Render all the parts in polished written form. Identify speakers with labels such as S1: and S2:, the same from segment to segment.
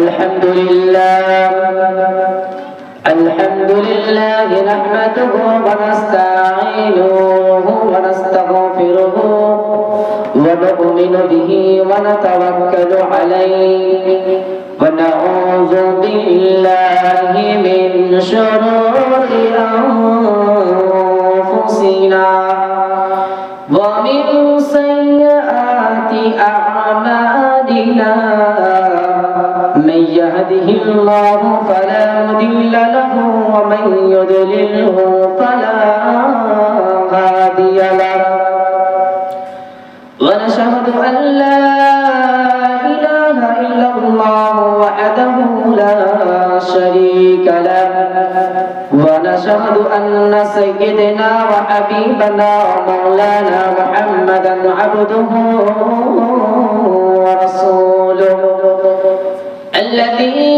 S1: الحمد لله نحمده ونستعينه ونستغفره ونؤمن به ونتوكل عليه ونعوذ بالله من شرور أنفسنا ومن سيئات أعمالنا من يهده الله فلا مضل له ومن يضلله فلا هادي له ونشهد أن لا إله إلا الله وحده لا شريك له ونشهد أن سيدنا وحبيبنا ومولانا محمدا عبده ورسوله الذي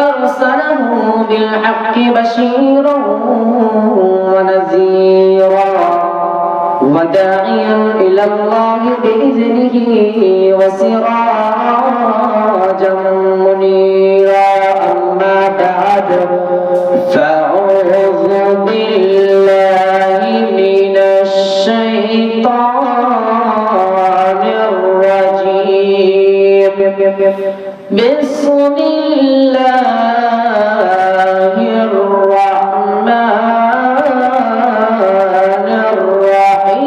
S1: أرسله بالحق بشيرا ونذيرا وداعيا إلى الله بإذنه وسراجا منيرا أما بعد فأعوذ بالله من الشيطان الرجيم بسم الله الرحمن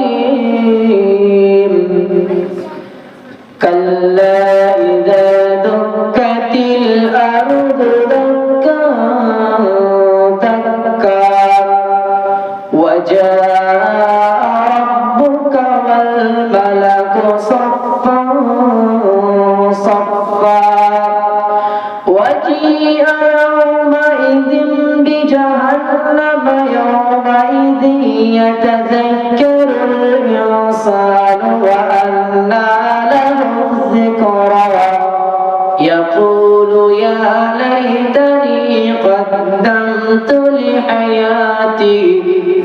S1: الرحيم كلا إذا دكت الأرض دكا دكا وجاء ربك والملك صفا صفا وجيء يومئذ بجهنم يومئذ يتذكر الإنسان وأنى له الذكرى يقول يا ليتني قدمت لحياتي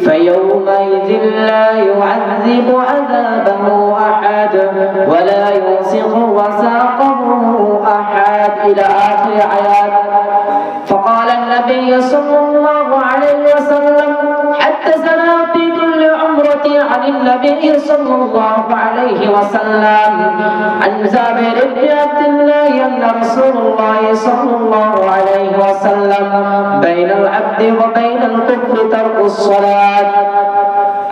S1: فيومئذ لا يعذب عذابه أحد ولا يوثق وثاقه أحد إلى آخر آيات. فقال النبي صلى الله عليه وسلم حدثنا في كل عمرة عن النبي صلى الله عليه وسلم عن جابر بن عبد الله أن رسول الله صلى الله عليه وسلم بين العبد وبين الكفر ترك الصلاة.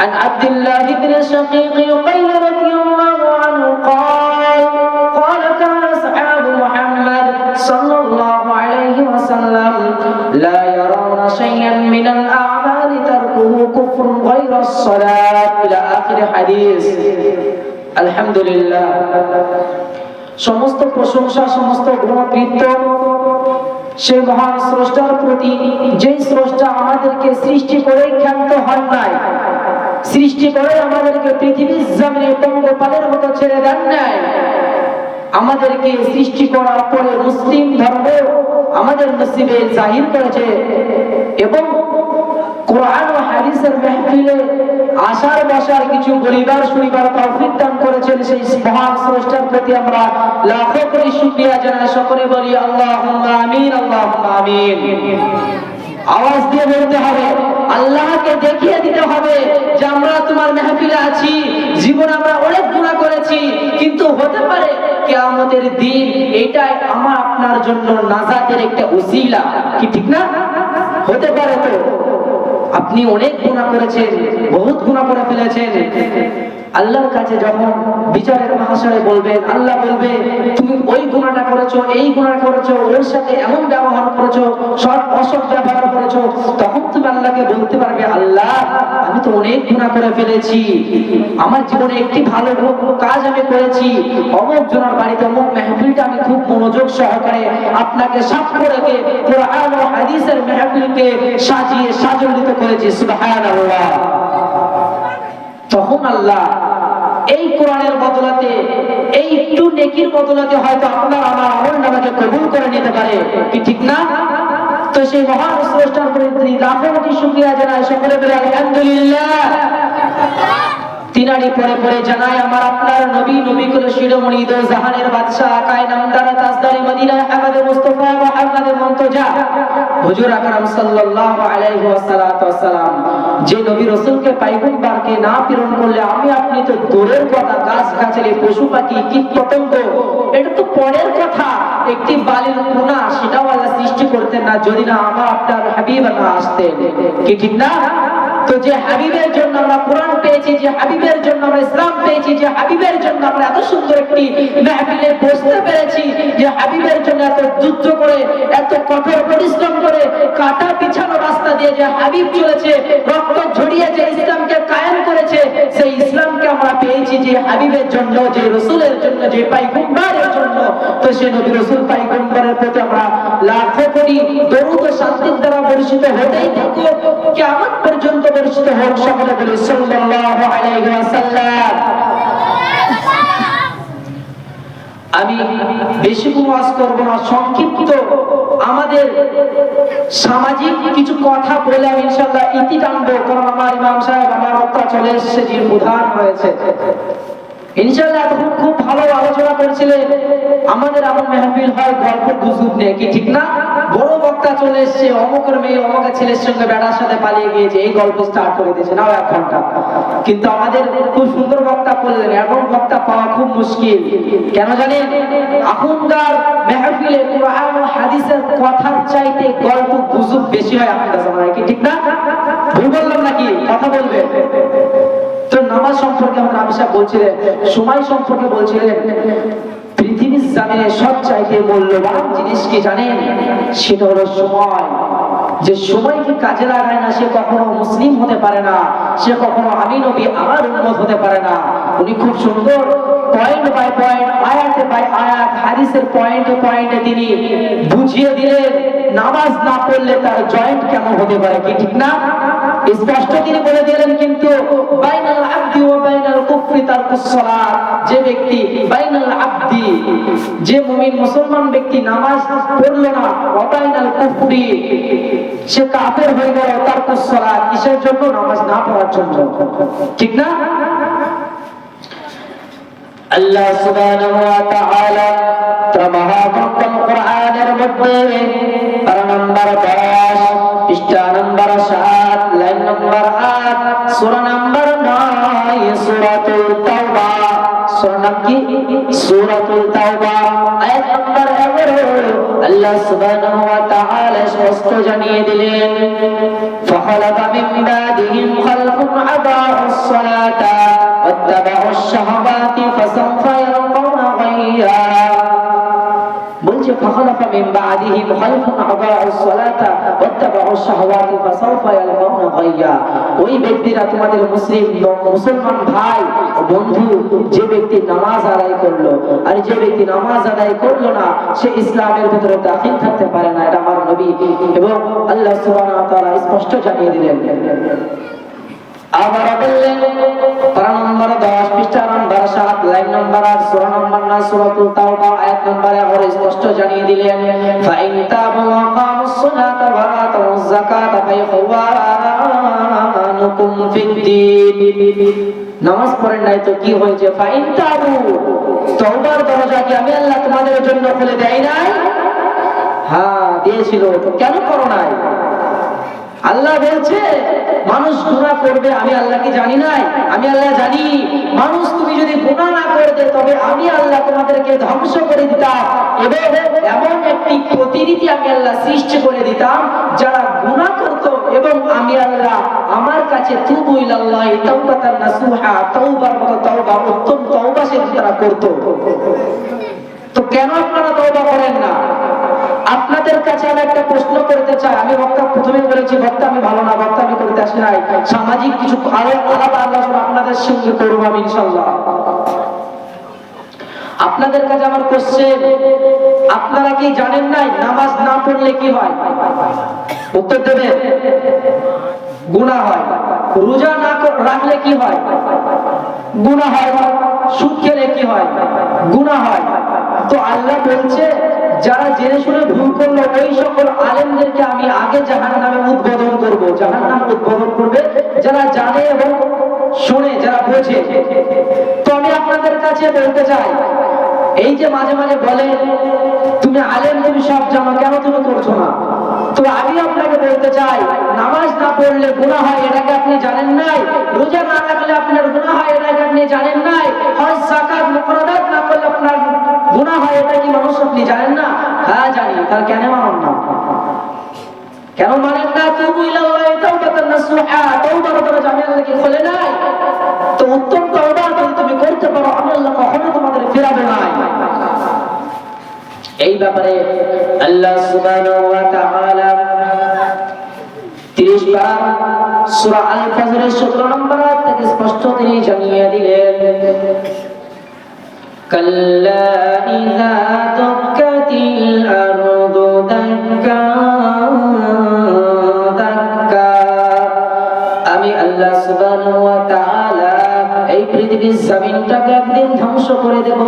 S1: عن عبد الله بن شقيق يقيل رضي الله عنه قال كان أصحاب محمد صلى الله عليه وسلم لا يرون شيئا من الأعمال تركه كفر غير الصلاة إلى آخر حديث. الحمد لله সমস্ত প্রশংসা সমস্ত গুণকৃত্য সেই মহান স্রষ্টার প্রতি, যেই স্রষ্টা আমাদেরকে সৃষ্টি করে ক্ষান্ত হন নাই, সৃষ্টি করে আমাদেরকে পৃথিবীর জমিনে পঙ্গপালের মতো ছেড়ে দেন নাই, আমাদেরকে সৃষ্টি করার পরে মুসলিম ধর্ম আমাদের নসিবে জাহির করেছে এবং কোরআন ও হাদিসের মাহফিলে আসার বসার কিছু বলিবার শুনিবার তৌফিক দান করেছেন। সেই মহান স্রষ্টার প্রতি আমরা লাখো কোটি শুকরিয়া জানাই। সকলে বলি আল্লাহুম্মা আমিন, আল্লাহুম্মা আমিন। আওয়াজ দিয়ে বলতে হবে, আল্লাহকে দেখিয়ে দিতে হবে যে আমরা তোমার মাহফিলে আছি। জীবনে আমরা অনেক গুনাহ করেছি, কিন্তু হতে পারে কিয়ামতের দিন এটাই আমার আপনার জন্য নাজাতের একটা উসিলা, কি ঠিক না? হতে পারে তো আপনি অনেক গুনাহ করেছেন, বহুত গুনাহ করে ফেলেছেন। আল্লাহর কাছে যখন বিচারের মাহশরে বলবেন, আল্লাহ বলবে তুমি ওই গুনাহটা করেছো, এই গুনাহ করেছো, ওর সাথে এমন ব্যবহার করেছো, সৎ অসৎ ব্যবহার করেছো, তখন তুমি আল্লাহকে বলতে পারবে আল্লাহ আমি তো অনেক গুনাহ করে ফেলেছি, আমার জীবনে একটি ভালো কাজ আমি করেছি, অমুক জনের বাড়িতে অমুক মাহফিলটা আমি খুব মনোযোগ সহকারে আপনাকে সাক্ষ্য রেখে কোরআন ও হাদিসের মাহফিলকে সাজিয়ে সাজলিত করেছি। সুবহানাল্লাহ। তখন আল্লাহ এই কোরআনের বদলাতে, এই একটু নেকির বদলাতে হয়তো আপনার আমার আমলনামাকে কবুল করে নিতে পারে, কি ঠিক না? তো সেই মহান স্রষ্টার প্রতি লাখো কোটি শুকরিয়া জানাই। সকলে বলে আলহামদুলিল্লাহ। তিনারি পরে পরে জানাই আমার আপনার নবী, নবী কুল শিরোমণি দো জাহানের বাদশা কায়নামদার তাজদারে মদিনা আহমদ মুস্তাফা হুজুর আকরাম সাল্লাল্লাহু আলাইহি ওয়াসাল্লাম যে নবী রাসূলকে পয়গম্বরকে না প্রেরণ করলে আমি আপনি তো দূরের কথা, গাছ গাছালি পশু পাখি কীট পতঙ্গ এটা তো পরের কথা, একটি বালির কোনা সেটাও আল্লাহ সৃষ্টি করতেন না যদি না আমার আপনার হাবিব না আসতেন, কি ঠিক না? তো যে হাবিবের জন্য আমরা কোরআন পেয়েছি, যে হাবিবের জন্য আমরা ইসলাম পেয়েছি, যে হাবিবের জন্য আমরা এত সুন্দর একটি মাহফিলে বসতে পেরেছি, যে হাবিবের জন্য এত যুদ্ধ করে এত কঠোর পরিশ্রম করে কাটা বিছানো রাস্তা দিয়ে যে হাবিব চলেছে, রক্ত ঝরিয়ে যে ইসলামকে কায়েম করেছে, সেই ইসলামকে আমরা পেয়েছি যে হাবিবের জন্য, যে রাসূলের জন্য, যে পয়গম্বরের জন্য। তো সে নবী রাসূল পয়গম্বরের প্রতি আমরা লাখো কোটি দরুদ ও শান্তির দ্বারা বর্ষিত হতেই থাকুক, কিয়ামত পর্যন্ত বর্ষিত হোক। সকলে বলি সাল্লাল্লাহু আলাইহি ওয়াসাল্লাম। আমি বেশি ওয়াজ করব না, সংক্ষিপ্ত আমাদের সামাজিক কিছু কথা বলে আমি ইনশাআল্লাহ ইতি টানবো, কারণ আমার ইমাম সাহেব আমার বক্তা চলে এসেছে, যে প্রধান হয়েছে ইনশাআল্লাহ। এখন খুব ভালো আলোচনা করছিলেন। আমাদের এমন মেহফিল হয় গল্প গুজব নিয়ে, কি ঠিক না? বড় বক্তা চলে এসেছে, অমুকের মেয়ে অমুকের ছেলের সঙ্গে বেড়ার সাথে পালিয়ে গিয়েছে, এই গল্প স্টার্ট করে দিয়েছে, নাও 1 ঘন্টা। কিন্তু আমাদের খুব সুন্দর বক্তা করলেন, এমন বক্তা পাওয়া খুব মুশকিল। কেন জানেন? এখনকার মেহফিলে কোরআন ও হাদিসের কথার চাইতে গল্প গুজব বেশি হয় আপনাদের জামানায়, কি ঠিক না? ভুল বললাম নাকি? কথা বলবেন। তো নামাজ সম্পর্কে আমাদের আবিষা বলছিলেন, সময় সম্পর্কে বলছিলেন। পৃথিবীর জামিনে সবচাইতে মূল্যবান জিনিস কি জানেন? সেটা হলো সময়। যে সময়কে কাজে লাগায় না সে কখনো মুসলিম হতে পারে না, সে কখনো আমি নবী আমার উম্মত হতে পারে না। উনি খুব সুন্দর পয়েন্ট বাই পয়েন্ট, আয়াতে বাই আয়াত, হাদিসের পয়েন্টে পয়েন্টে তিনি বুঝিয়ে দিলেন নামাজ না পড়লে তার জয়েন্ট কেমন হতে পারে, কি ঠিক না? স্পষ্ট তিনি বলে দিলেন। কিন্তু বাইনাল আবদি ওয়া বাইনাল কুফরি তারকুস সালাত, যে ব্যক্তি বাইনাল আবদি, যে মুমিন মুসলমান ব্যক্তি নামাজ পড়লো না, ওয়া বাইনাল কুফরি, সে কাফের হয়ে গেল, তারকুস সালাত, কিসের জন্য? নামাজ না পড়ার জন্য, ঠিক না? আল্লাহ সুবহানাহু ওয়া তাআলা তার মহাগ্রন্থ কোরআনের মধ্যে পারা নম্বর 10 পৃষ্ঠা নম্বর 7 লাইন নম্বর 8 সূরা নম্বর 9 সূরাতুল তাওবা, সূরা নাম কি? সূরাতুল তাওবা, আয়াত নম্বর 11 আল্লাহ সুবহানাহু ওয়া তাআলা স্পষ্ট জানিয়ে দিলেন, ফাখালাফা মিন বাদিহিম খালফুন আদাউস সালাতা ওয়াত্তাবাউশ শাহাওয়াতি ফাসাউফা ইয়ালকাউনা গায়্যা। বলছে ফাখালাফা মিন বাদিহিম খালফুন আদাউস সালাতা ওয়াত্তাবাউশ শাহাওয়াতি ফাসাউফা ইয়ালকাউনা গায়্যা। ওই ব্যক্তিরা তোমাদের মুসলমান ভাই ও বন্ধু, যে ব্যক্তি নামাজ আদায় করলো আর যে ব্যক্তি নামাজ আদায় করলো না সে ইসলামের ভিতরে দাখিল থাকতে পারে না। এটা আমার নবী এবং আল্লাহ সুবহানাহু ওয়া তাআলা স্পষ্ট জানিয়ে দিলেন। আবার বললেন পারা নম্বর 10 পৃষ্ঠা নম্বর 7 লাইন নম্বর 8 সূরা নম্বর 9 সূরাতুল তাওবা আয়াত নম্বর 11 স্পষ্ট জানিয়ে দিলেন, ফাইন তাবু ওয়া কামুস সালাতা ওয়া আতুজ যাকাতা ফাইখওয়ানুকুম ফিদ্দীন। নামাজ পড়েন নাই তো কি হয়েছে? ফাইন তাবু, তওবার দরজা কি আমি আল্লাহ তোমাদের জন্য খুলে দেই নাই? হ্যাঁ দিয়েছিল, তো কেন করো নাই? আল্লাহ বলছে মানুষ গুনাহ করবে, আমি আল্লাহ কি জানি নাই? আমি আল্লাহ জানি। মানুষ তুমি যদি গুনাহ না করতে তবে আমি আল্লাহ তোমাদেরকে ধ্বংস করে দিতাম এবং এমন একটি প্রতিনিধি আমি আল্লাহ সৃষ্টি করে দিতাম যারা গুনাহ করত এবং আমি আল্লাহ আমার কাছে তুবু ইলাল্লাহি তাওবাতান নাসুহা, তওবার মতো তওবা, উত্তম তওবা সে তারা করত। তো কেন আপনারা তওবা করেন না? আপনাদের কাছে আমি একটা প্রশ্ন করতে চাই। আমি বক্তা প্রথমে বলেছি বক্তা আমি ভালো না, বক্তা আমি করতে আসি নাই, সামাজিক কিছু আলাদা আলোচনা আপনাদের সঙ্গে করবো আমি ইনশাআল্লাহ। আপনাদের কাছে আমার কোশ্চেন, আপনারা কি জানেন নাই নামাজ না পড়লে কি হয়? উত্তর দেবেন। গুনাহ হয়। রোজা না রাখলে কি হয়? গুনাহ হয়। সুদ খেলে কি হয়? গুনাহ হয়। তো আল্লাহ বলছে যারা জেনে শুনে ভুল করলো ওই সকল আলেমদেরকে আমি আগে জাহান্নামে উদ্বোধন করব। জাহান্নাম উদ্বোধন করবে যারা জানে এবং শুনে, যারা বোঝে। তো আমি আপনাদের কাছে বলতে চাই, এই যে মাঝে মাঝে বলে তুমি আলেম, তুমি সব জানো, কেন তুমি করছো না? তো তো আমি আপনাকে বলতে চাই, নামাজ না পড়লে গুনাহ হয় এটাকে আপনি জানেন নাই? রোজা না রাখলে আপনার গুনাহ হয় এটাকে আপনি জানেন নাই? হজ যাকাত মুফরাদাত না করলে আপনার গুনাহ হয় এটা কি মানুষ আপনি জানেন না? হ্যাঁ জানি। তার কেন মানেন না? কেন মানেন না? তুবু ইলাল্লাহি তাওবাতান নাসুহা, তওবার দরজা আমি আল্লাহ কি খুলে নাই? তো উত্তম তওবা যদি তুমি করতে পারো আমি আল্লাহ কখনো তোমাদের ফিরাবে না। এই ব্যাপারে আল্লাহ সুবহানাহু ওয়া তাআলা 30 বার সূরা আল ফজরের 17 নম্বর আয়াত থেকে স্পষ্ট তিনি জানিয়ে দিলেন, কাল্লা ইযা দুক্কাতিল আরদু দাক্কা দাক্কা। আমি আল্লাহ সুবহানাহু ওয়া তাআলা এই পৃথিবীর জমিনটাকে একদিন ধ্বংস করে দেব,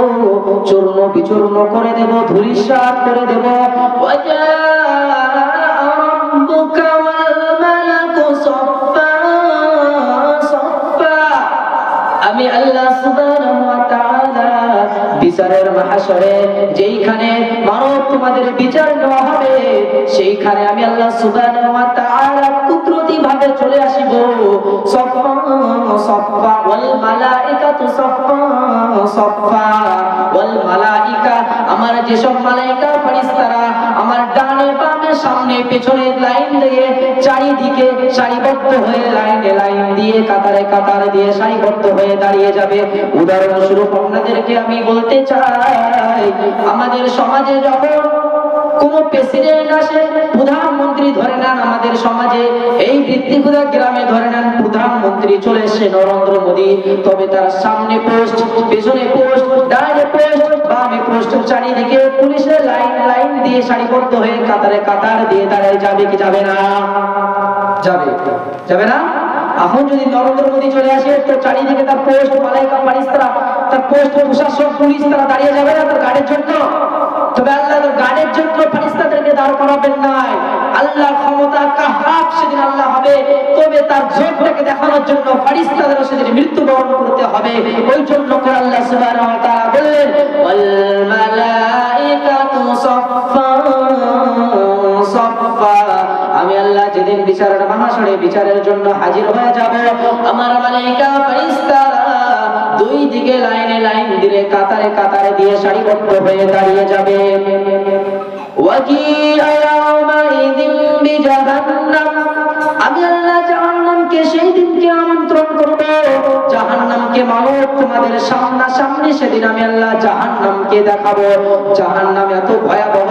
S1: চূর্ণ বিচূর্ণ করে দেব, ধূলিসাৎ করে দেব। ওয়াজা রাব্বুকা ওয়াল মালাকু সাফফা সাফফা। আমি আল্লাহ সুবহানাহু ওয়া তাআলা বিচারের মাহশরে যেইখানে মানব তোমাদের বিচার নেওয়া হবে সেইখানে আমি আল্লাহ সুবহানাহু ওয়া তাআলা কুদরতি ভাবে চলে আসিব। সাফফা সাফফা ওয়াল মালাইকাতু সাফফা সাফফা ওয়াল মালাইকা, আমার যেসব মালাইকা ফেরেশতারা আমার ডানে বামে সামনে পেছনে লাইন দিয়ে চারিদিকে সারিবদ্ধ হয়ে লাইনে লাইন দিয়ে কাতারে কাতার দিয়ে সারিবদ্ধ হয়ে দাঁড়িয়ে যাবে। উদাহরণস্বরূপ আপনাদেরকে আমি বলতে চাই, আমাদের সমাজে যখন কোন প্রেসিডেন্ট আসে, প্রধানমন্ত্রী ধরে নেন আমাদের সমাজে, এই বৃত্তিগুলা গ্রামে ধরে নেন প্রধানমন্ত্রী চলে এসে নরেন্দ্র মোদী, তবে তার সামনে পোস্ট, পেছনে পোস্ট, ডানে পোস্ট, বামে পোস্ট, চারিদিকে পুলিশের লাইন লাইন দিয়ে সারিবদ্ধ হয়ে কাতারে কাতার দিয়ে দাঁড়িয়ে যাবে কি যাবে না? যাবে, যাবে না? এখন যদি নরেন্দ্র মোদী চলে আসে তো চারিদিকে তার পোস্ট, মালাইকা ফেরেশতারা, তার পোস্ট, প্রশাসন, পুলিশ তারা দাঁড়িয়ে যাবে না তার গার্ডের জন্য? তবে আল্লাহ গার্ডের জন্য ফেরেশতাদেরকে দাঁড় করাবেন নাই। আল্লাহর ক্ষমতা কাহাব সেদিন আল্লাহ হবে, তবে তার জোরটাকে দেখানোর জন্য ফেরেশতাদের সেদিন মৃত্যুবরণ করতে হবে। ওই জন্য করে আল্লাহ সুবহানাহু ওয়া তাআলা বললেন, ওয়াল মালাইকাতু সাফফা সাফফা। আমি আল্লাহ যেদিন বিচারের মাহশরে বিচারের জন্য হাজির হয়ে যাব, আমার মালাইকা ফেরেশতারা দুই দিকে লাইনে লাইন দিয়ে কাতারে কাতারে দিয়ে সারিবদ্ধ হয়ে দাঁড়িয়ে যাবে। ওয়াজিআ ইয়াওমাইযিন বিজাহান্নাম। আমি আল্লাহ জাহান্নামকে সেই দিনকে আমন্ত্রণ করব, জাহান্নামকে মানব তোমাদের সামনাসামনি সেদিন আমি আল্লাহ জাহান্নামকে দেখাবো। জাহান্নাম এত ভয়াবহ,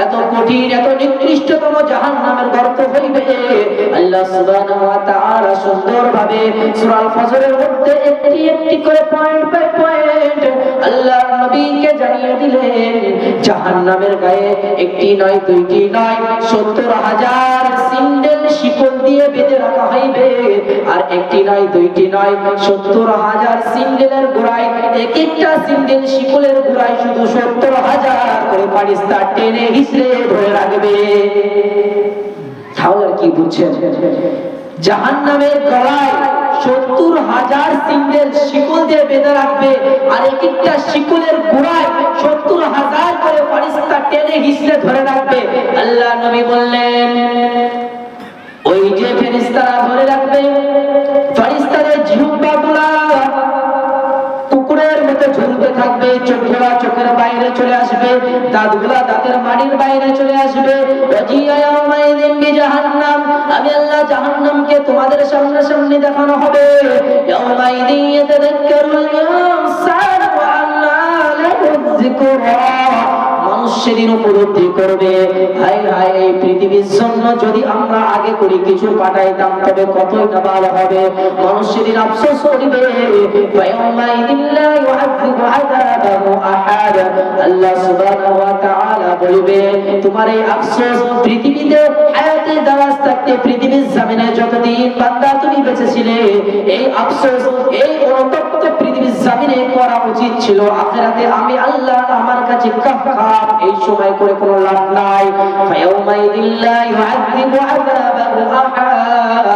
S1: এত কঠিন, এত নিকৃষ্টতম জাহান্নামের গর্ত হইবে। আল্লাহ সুবহানাহু ওয়া তাআলা সুন্দরভাবে সূরা আল ফজরের মধ্যে একটি একটি করে পয়েন্ট বাই পয়েন্ট আল্লাহ নবীকে জানিয়ে দিলেন। জাহান্নামের গায়ে একটি নয়, দুইটি নয়, ৭০,০০০ সিন্ডেল শিকল দিয়ে বেঁধে রাখা হইবে। আর একটি নয়, দুইটি নয়, ৭০,০০০ সিন্ডেলের গোড়ায়, এক একটা সিন্ডেল শিকলের গোড়ায় শুধু ৭০,০০০ করে ফেরেশতা টেনে হিঁচড়ে ধরে রাখবে। তাহলে কি বুঝছেন? জাহান্নামের গলায় ৭০,০০০ সিন্ডেল শিকল দিয়ে বেঁধে রাখবে, আর এক একটা শিকলের গোড়ায় ৭০,০০০ করে ফেরেশতা টেনে হিঁচড়ে ধরে রাখবে। আল্লাহ নবী বললেন, ওই যে ফেরেশতারা ধরে রাখবে, ফেরেশতাদের জিহ্বাগুলা কুকুরের মতো ঝুলতে থাকবে, চোখগুলা চোখের বাইরে চলে আসবে, দাঁতগুলা দাঁতের মাড়ির বাইরে চলে আসবে। ওয়াজিআ ইয়াওমাইযিন বিজাহান্নাম। আমি আল্লাহ জাহান্নামকে তোমাদের সামনাসামনি দেখানো হবে। ইয়াওমাইযিন ইয়াতাযাক্কারুল ইনসানু ওয়া আন্না লাহুয যিকরা। মানুষ সেদিন উপলব্ধি করবে, হায় হায় এই পৃথিবীর জন্য যদি আমরা আগে করে কিছু পাঠাইতাম তবে কতই না ভালো হবে। মানুষ সেদিন আফসোস করবে। ফায়াউমাইযিন লা ইউআযযিবু আযাবাহু আহাদ। আল্লাহ সুবহানাহু ওয়া তাআলা বলবে, তোমার এই আফসোস পৃথিবীতে হায়াতে দারাজ থাকতে পৃথিবীর জমিনে যতদিন বান্দা তুমি বেঁচে ছিলে, এই আফসোস, এই অনুতপ্ত পৃথিবীর জমিনে করা উচিত ছিল। আখিরাতে আমি আল্লাহ আমার কাছে কাফার এই সময় করে কোনো লাভ নাই। ফায়াউমাইযিন লা ইউআযযিবু আযাবাহু আহাদ।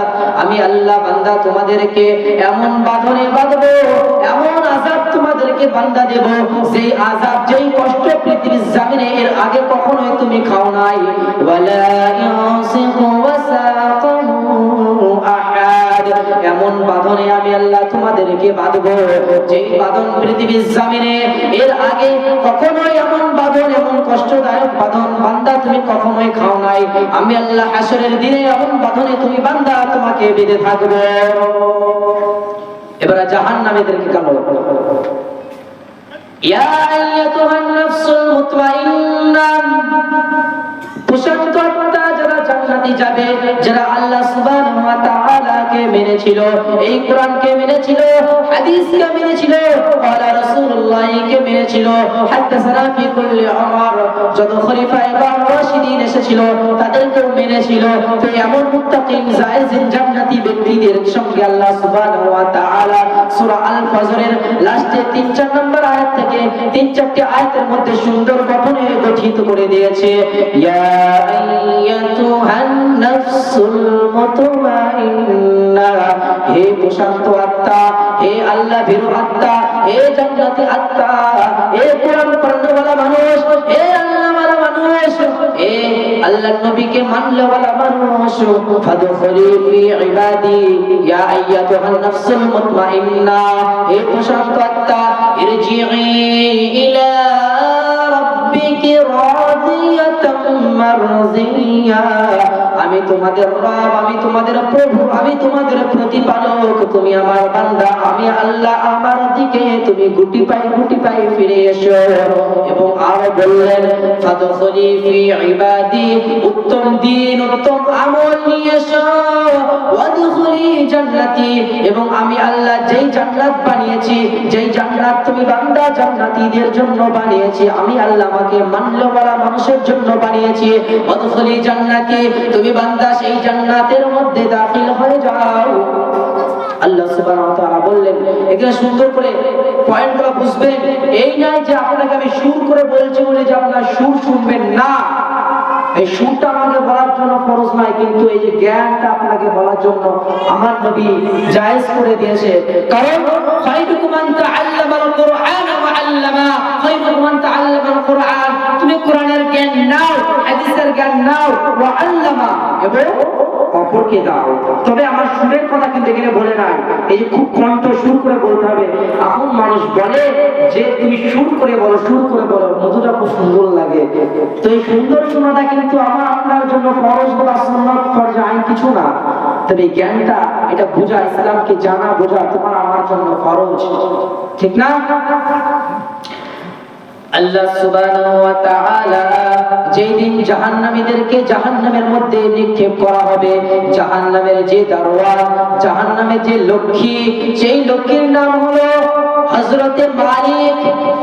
S1: আমি আল্লাহ বান্দা তোমাদেরকে এমন বাঁধনে বাঁধবো, এমন আযাব তোমাদেরকে তোমাকে বান্দা দেব যেই আযাব যেই কষ্ট পৃথিবীর জমিনে এর আগে কখনোই তুমি খাও নাই। ওয়ালা ইয়াসিকু ওয়াসাকাহু আহাদ, এমন বাঁধনে আমি আল্লাহ তোমাদেরকে বাঁধবো যেই বাঁধন পৃথিবীর জমিনে এর আগে কখনোই এমন বাঁধন এমন কষ্টদায়ক বাঁধন বান্দা তুমি কখনোই খাও নাই। আমি আল্লাহ হাসরের দিনে এমন বাঁধনে তুমি বান্দা তোমাকে বেঁধে থাকবে। এবারে জাহান্নামীদেরকে কালো, ইয়া আইয়াতুহান নাফসুল মুতমাইন্না, প্রশান্ত আত্মা যারা জান্নাতে যাবে, যারা আল্লাহ সুবহানাহু ওয়া তাআলাকে মেনেছিল, এই কোরআনকে মেনেছিল, হাদিসকে মেনেছিল, ওয়ালা রাসূলুল্লাহকে মেনেছিল, হাদাসানা ফি কুল্লি উমর, যত খলিফা এবং রাশিদিন এসেছিল তাদেরকেও মেনেছিল। তো এমন মুত্তাকিন জায়েজিন জান্নাতি ব্যক্তিদের সঙ্গে আল্লাহ সুবহানাহু ওয়া তাআলা সূরা আল ফজরের লাস্টে 3-4 নম্বর আয়াত থেকে 3-4টি আয়াতের মধ্যে সুন্দর গঠনে গঠিত করে দিয়েছে। ইয়া আইয়াতুহান নাফসুল মুতমাইন্না, হে প্রশান্ত আত্মা, হে আল্লাহ ভীরু আত্মা, হে জান্নাতি আত্মা, হে কোরআন পড়নেওয়ালা মানুষ, হে আল্লাহওয়ালা মানুষ, হে আল্লাহর নবীকে মাননেওয়ালা মানুষ, ফাদখুলি ফি ইবাদি ইয়া আইয়াতুহান নাফসুল মুতমাইন্না, হে প্রশান্ত আত্মা, ইরজিই ইলা রাব্বিকি রাদিয়াতাম মারজিয়া, আমি তোমাদের রব, আমি তোমাদের প্রভু, আমি তোমাদের প্রতিপালক, তুমি আমার বান্দা, আমি আল্লাহ, আমার দিকে তুমি গুটি পাই ফিরে এসো। এবং আর বললেন ফাদখুলি ফি ইবাদি, উত্তম দিন উত্তম আমল নিয়ে এসো, ওয়াদখুলি জান্নাতি, এবং আমি আল্লাহ যেই জান্নাত বানিয়েছি, যেই জান্নাত তুমি বান্দা জান্নাতীদের জন্য বানিয়েছি, আমি আল্লাহ আমাকে মাননেওয়ালা মানুষের জন্য বানিয়েছি, ওয়াদখুলি জান্নাতি, তুমি বান্দা সেই জান্নাতের মধ্যে দাখিল হয়ে যাও। আল্লাহ সুবহানাহু ওয়া তাআলা বললেন, এখানে সুন্দর করে পয়েন্টগুলো বুঝবেন, এই নয় যে আপনাকে আমি সুর করে বলছি বলে যে আপনারা সুর শুনবেন না, এই সুরটা আমাকে বলার জন্য ফরজ নয়, কিন্তু এই যে জ্ঞানটা আপনাকে বলার জন্য আমার নবী জায়েজ করে দিয়েছে। কারণ খায়রুকুম মান তাআল্লামাল কুরআন ওয়া আল্লামা, খায়রুকুম মান তাআল্লামাল কুরআন, তুমি কোরআনের জ্ঞান নাও, হাদিসের জ্ঞান নাও, ওয়া আল্লামা, এবং অপরকে দাও। তবে আমার সুরের কথা কিন্তু এখানে বলে নাই, এই যে খুব কণ্ঠ সুর করে বলতে হবে। এখন মানুষ বলে যে তুমি সুর করে বলো, সুর করে বলো, মধুটা খুব সুন্দর লাগে। তো এই সুন্দর শোনাটা কিন্তু আমার আপনার জন্য ফরজ বা সুন্নাত, ফরজ আইন কিছু না। তবে এই জ্ঞানটা এটা বোঝা, ইসলামকে জানা বোঝা তোমার আমার জন্য ফরজ, ঠিক না? আল্লাহ সুবহানাহু ওয়া তাআলা যেই দিন জাহান্নামীদেরকে জাহান্নামের মধ্যে নিক্ষেপ করা হবে, জাহান্নামের যে দারোয়ান, জাহান্নামের যে লক্ষ্মী, সেই লক্ষ্মীর নাম হলো হযরতে মালিক।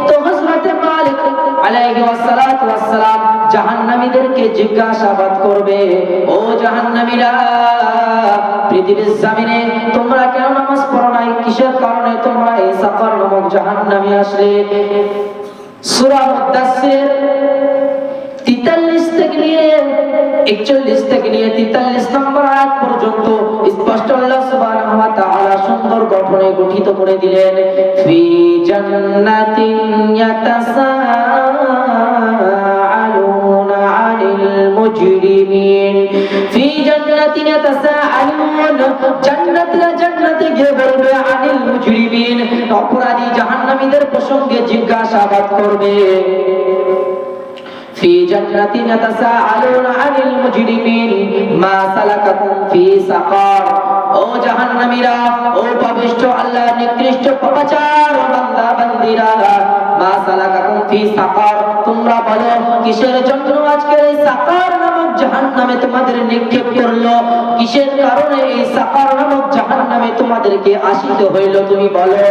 S1: তো হযরতে মালিক আলাইহি ওয়াসসালাতু ওয়াসসালাম জাহান্নামীদেরকে জিজ্ঞাসাবাদ করবে, ও জাহান্নামীরা, পৃথিবীর জমিনে তোমরা কেন নামাজ পড়ো নাই? কিসের কারণে তোমরা এই সাকার নামক জাহান্নামে আসলে? সূরা মুদাসসির 43 থেকে নিয়ে 41 থেকে নিয়ে 43 নম্বর আয়াত পর্যন্ত স্পষ্ট আল্লাহ সুবহানাহু ওয়া তাআলা সুন্দর গঠনে গঠিত করে দিলেন। ফি জান্নাতিন ইয়াতাসাআলুনা আনিল মুজরিমিন, ফি জান্নাতিন ইয়াতাসাআলুন, জান্নাতীরা জান্নাতে গিয়ে বলবে আনিল মুজরিমিন, অপরাধী জাহান্নামীদের প্রসঙ্গে জিজ্ঞাসাবাদ করবে। ফি জান্নাতিন ইয়াতাসাআলুনা আনিল মুজরিমিন মা সালাকাকুম ফি সাকার, ও জাহান্নামীরা, ও পাপিষ্ঠ আল্লাহর নিকৃষ্ট পাপাচার বান্দা বান্দীরা, মা সালাকাকুম ফি সাকার, তোমরা বলো কিসের জন্য আজকে এই সাকার নামক জাহান্নামে তোমাদের নিক্ষেপ করলো? কিসের কারণে এই সাকার নামক জাহান্নামে তোমাদেরকে আসিতে হইল? তুমি বলো।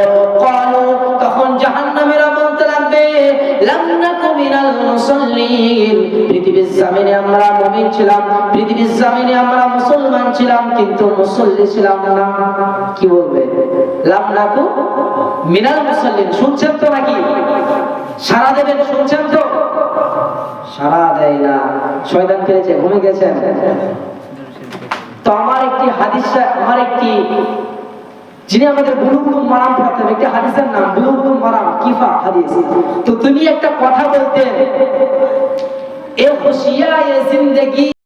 S1: ক্বালু, তখন জাহান্নামীরা বলতে লাগবে, লাম নাকু মিনাল মুসাল্লিন, পৃথিবীর জমিনে আমরা মুমিন ছিলাম, পৃথিবীর জমিনে আমরা মুসলমান ছিলাম, কিন্তু মুসল্লি ছিলাম না। কি বলবে? লাম নাকু মিনাল মুসাল্লিন, শুনছেন তো নাকি? সারা দেবেন, শুনছেন তো? সারা দেয় না, শয়তান ফিরেছে, ঘুমিয়ে গেছেন। তো আমার একটি হাদিস, আমার একটি যিনি আমাদের বুলুগুল মারাম পড়াতেন, একটি হাদিসের নাম বুলুগুল মারাম কিফা হাদিস। তো তিনি একটা কথা বলতেন, এ খুশিয়া এ